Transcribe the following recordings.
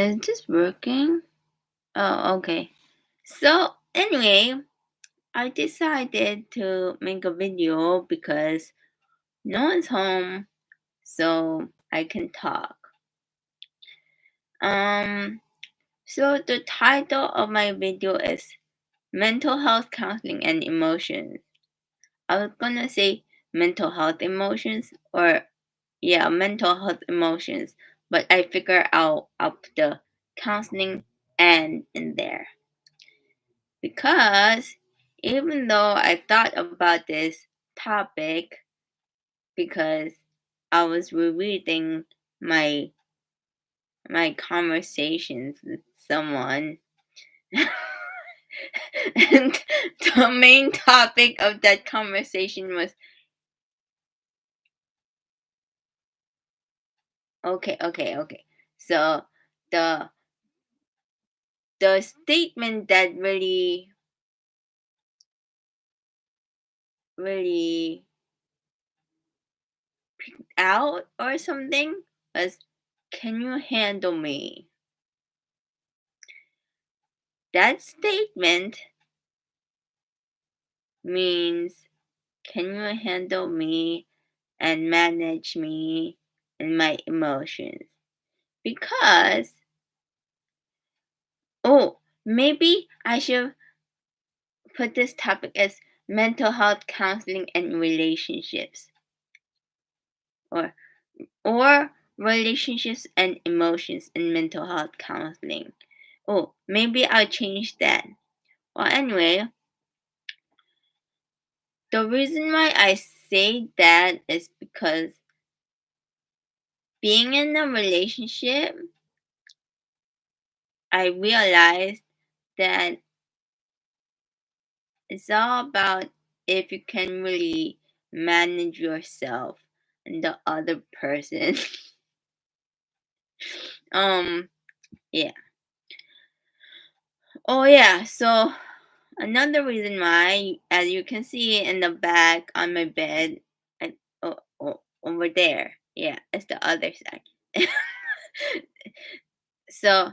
Is this working? Oh, okay. So, anyway, I decided to make a video because no one's home, so I can talk. Um, so the title of my video is Mental Health Counseling and Emotions. I was gonna say mental health emotions or mental health emotions, but I figured I'll put the counseling and in there. Because even though I thought about this topic because I was rereading my my conversations with someone and the main topic of that conversation was okay. So the the statement that really out or something was, can you handle me? That statement means, can you handle me and manage me and my emotions? Because, maybe I should put this topic as mental health counseling and relationships, or relationships and emotions in mental health counseling. Maybe I'll change that. Well, anyway, the reason why I say that is because being in a relationship, I realized that it's all about if you can really manage yourself and the other person. um, yeah. Oh, yeah. So, another reason why, as you can see in the back on my bed, and over there, yeah, it's the other side. So,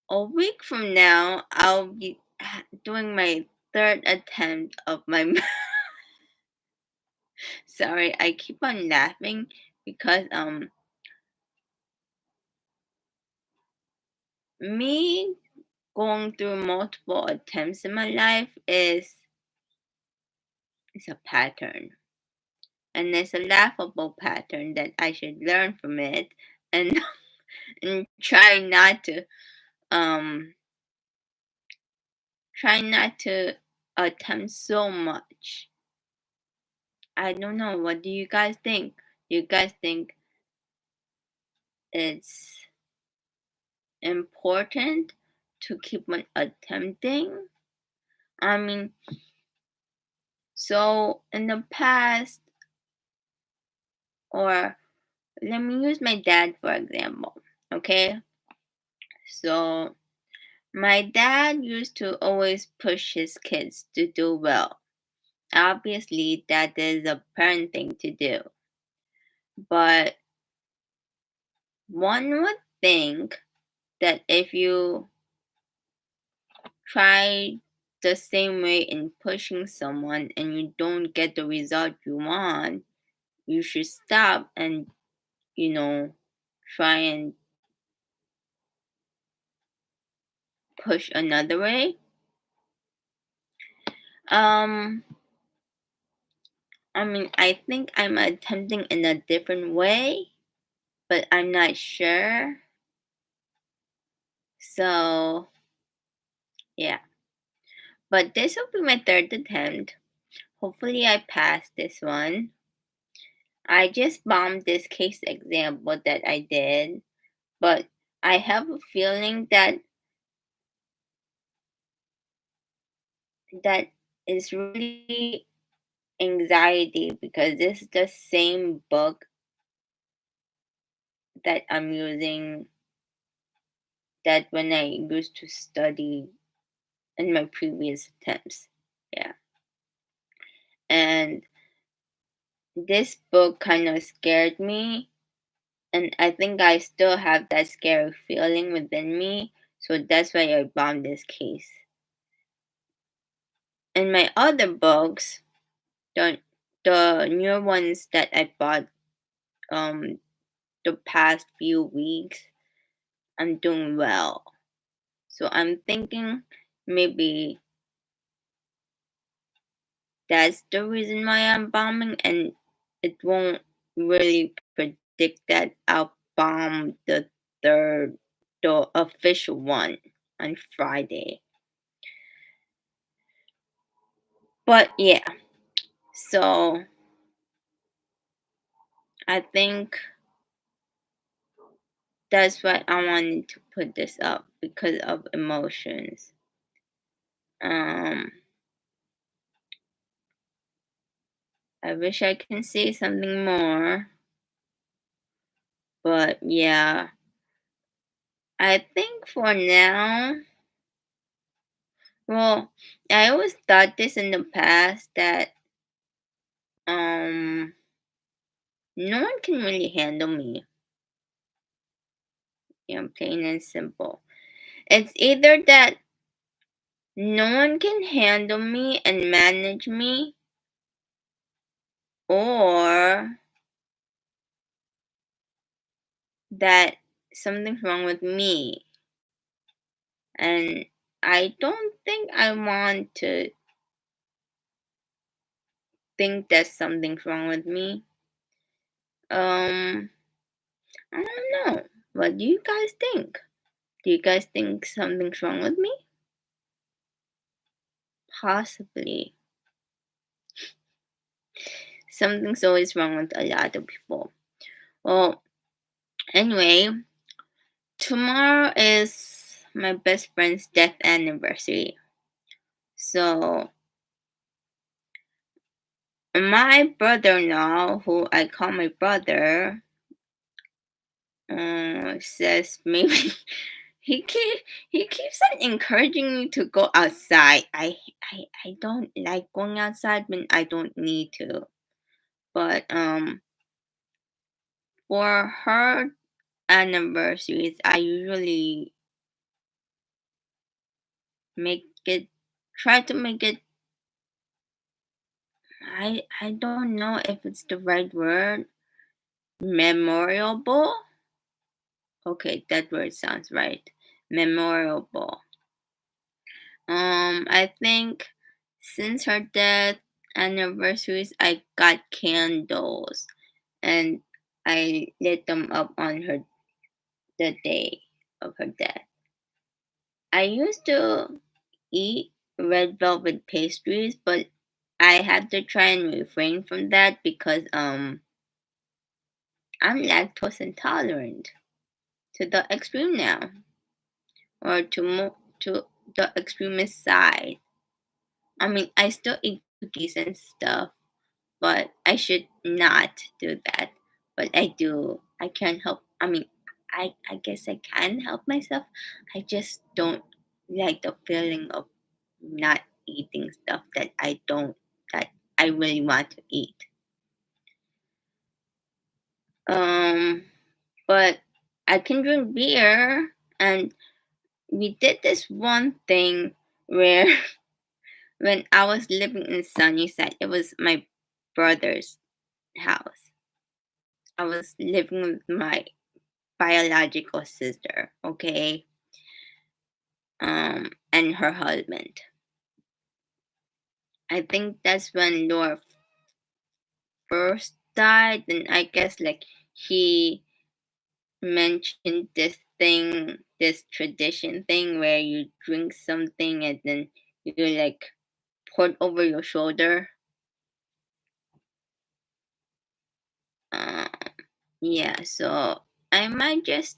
a week from now, I'll be doing my third attempt of my. Sorry, I keep on laughing because me going through multiple attempts in my life is a pattern, and it's a laughable pattern that I should learn from it and and um try not to attempt so much. I don't know. What do you guys think? Do you guys think it's important to keep on attempting? I mean, so in the past, or let me use my dad for example, okay? So, my dad used to always push his kids to do well. Obviously, that is a parent thing to do. But one would think that if you try the same way in pushing someone and you don't get the result you want, you should stop and, you know, try and push another way. Um, I mean, I think I'm attempting in a different way, but I'm not sure. So, yeah. But this will be my third attempt. Hopefully, I pass this one. I just bombed this case example that I did, but I have a feeling that is really anxiety because this is the same book that I'm using that when I used to study in my previous attempts. Yeah. And this book kind of scared me And I think I still have that scary feeling within me, so that's why I bombed this case. In my other books, the the new ones that I bought the past few weeks, I'm doing well. So I'm thinking maybe that's the reason why I'm bombing, and it won't really predict that I'll bomb the official one on Friday. But yeah, so I think that's why I wanted to put this up because of emotions. Um, I wish I can say something more, but yeah, I think for now, well, I always thought this in the past that um no one can really handle me. Plain and simple. It's either that no one can handle me and manage me, or that something's wrong with me. And I don't think I want to think that something's wrong with me. Um, I don't know. What do you guys think? Do you guys think something's wrong with me? Possibly. Something's always wrong with a lot of people. Well, anyway, tomorrow is my best friend's death anniversary. So, my brother in-law, who I call my brother, says maybe he keep he keeps on encouraging me to go outside. I don't like going outside when I don't need to. But for her anniversaries, I usually make it try to make it. I don't know if it's the right word. Memorable. Okay, that word sounds right. Memorable. I think since her death anniversaries, I got candles and I lit them up on her the day of her death. I used to eat red velvet pastries, but I had to try and refrain from that because I'm lactose intolerant to the extreme now, or to the extremist side. I mean, I still eat cookies and stuff, but I should not do that. But I do. I can't help. I mean, I guess I can help myself. I just don't like the feeling of not eating stuff that I really want to eat. Um, but I can drink beer, and we did this one thing where when I was living in Sunnyside, it was my brother's house. I was living with my biological sister, okay, and her husband. I think that's when Laura first died, and I guess like he mentioned this tradition thing where you drink something and then you like pour it over your shoulder. Uh, yeah, so I might just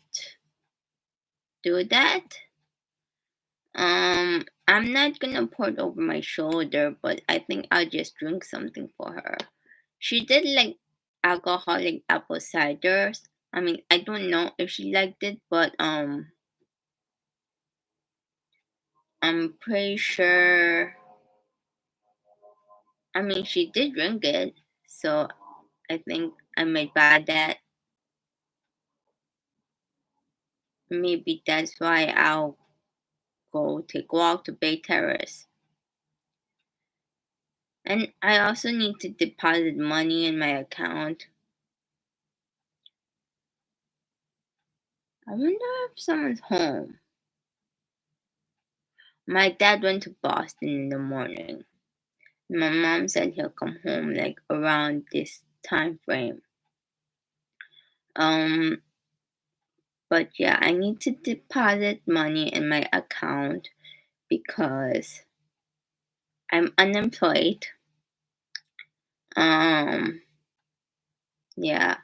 do that. I'm not gonna pour it over my shoulder, but I think I'll just drink something for her. She did like alcoholic apple ciders. I mean, I don't know if she liked it, but I'm pretty sure. I mean, she did drink it, so I think I might buy that. maybe that's why I'll go take a walk to Bay Terrace. And I also need to deposit money in my account. I wonder if someone's home. My dad went to Boston in the morning. My mom said he'll come home like around this time frame. Um, but yeah, I need to deposit money in my account because I'm unemployed. Um, yeah.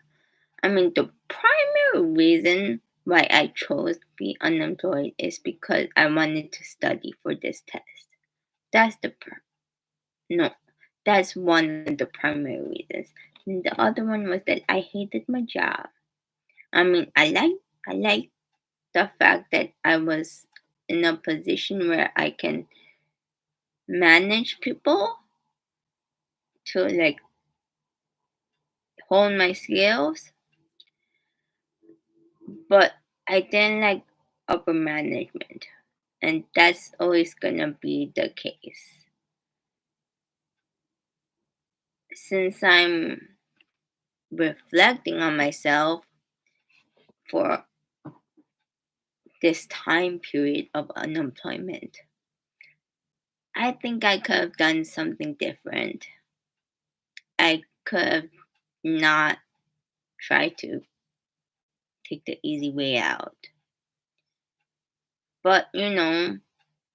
I mean, the primary reason why I chose to be unemployed is because I wanted to study for this test. That's the no, that's one of the primary reasons. And the other one was that I hated my job. I mean, I like the fact that I was in a position where I can manage people to like hone my skills, but I didn't like upper management, and that's always gonna be the case. Since I'm reflecting on myself for this time period of unemployment, I think I could have done something different. I could have not tried to take the easy way out. But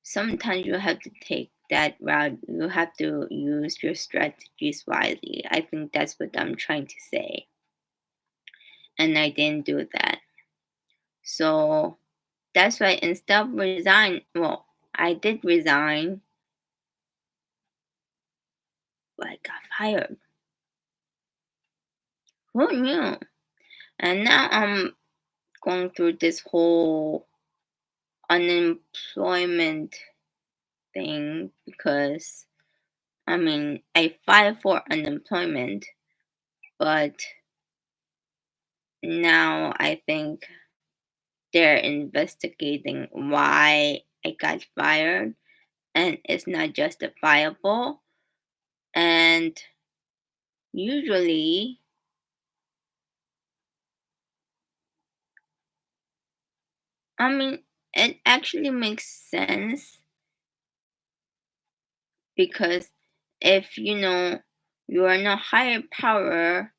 sometimes you have to take that route. You have to use your strategies wisely. I think that's what I'm trying to say. And I didn't do that. So that's why instead of resign, well, I did resign, but I got fired. Who knew? And now I'm going through this whole unemployment thing because I mean, I filed for unemployment, but now I think they're investigating why I got fired and it's not justifiable. And usually, I mean, it actually makes sense because if you are not higher power,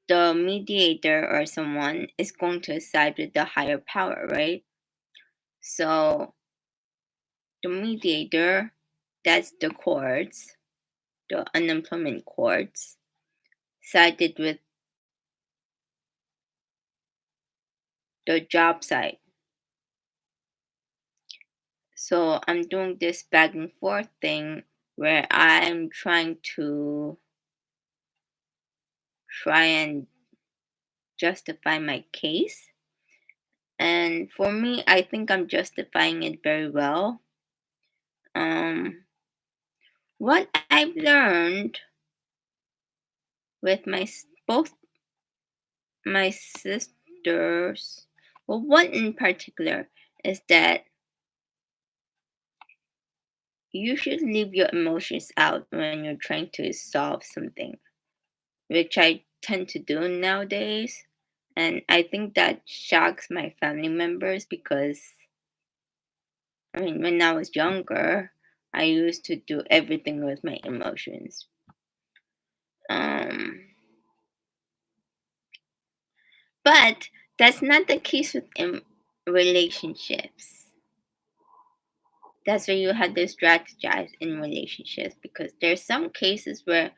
the mediator or someone is going to side with the higher power, right? So the mediator, that's the courts, the unemployment courts, sided with the job site. So I'm doing this back and forth thing where I'm trying to try and justify my case. And for me, I think I'm justifying it very well. Um, what I've learned with both my sisters, well, one in particular, is that you should leave your emotions out when you're trying to solve something, which I tend to do nowadays. And I think that shocks my family members because, I mean, when I was younger, I used to do everything with my emotions. Um, but that's not the case with relationships. That's where you have to strategize in relationships because there's some cases where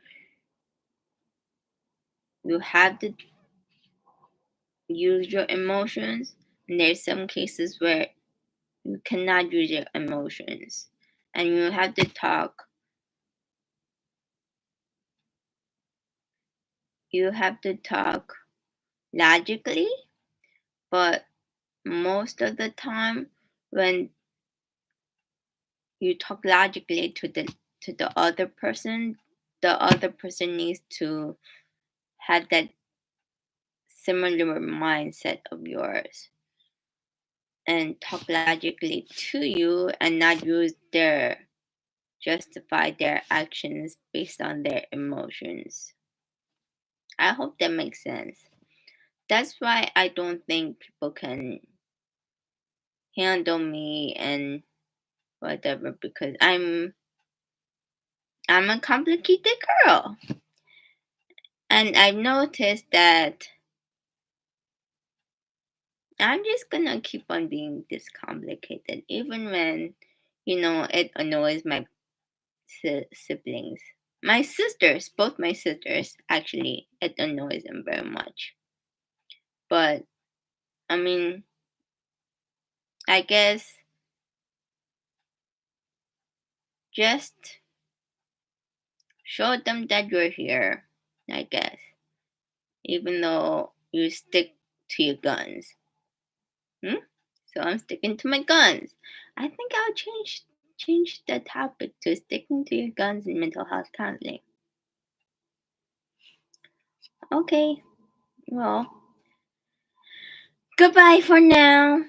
you have to use your emotions, and there's some cases where you cannot use your emotions, and you have to talk logically, but most of the time when you talk logically to the other person needs to have that similar mindset of yours. and talk logically to you and not use their justify their actions based on their emotions. I hope that makes sense. That's why I don't think people can handle me and whatever because I'm a complicated girl. And I've noticed that I'm just gonna keep on being this complicated even when it annoys my siblings. My sisters, both my sisters, actually, it annoys them very much. But I mean, I guess just show them that you're here, I guess, even though you stick to your guns. Hmm? So I'm sticking to my guns. I think I'll change the topic to sticking to your guns in mental health counseling. Okay, well, goodbye for now.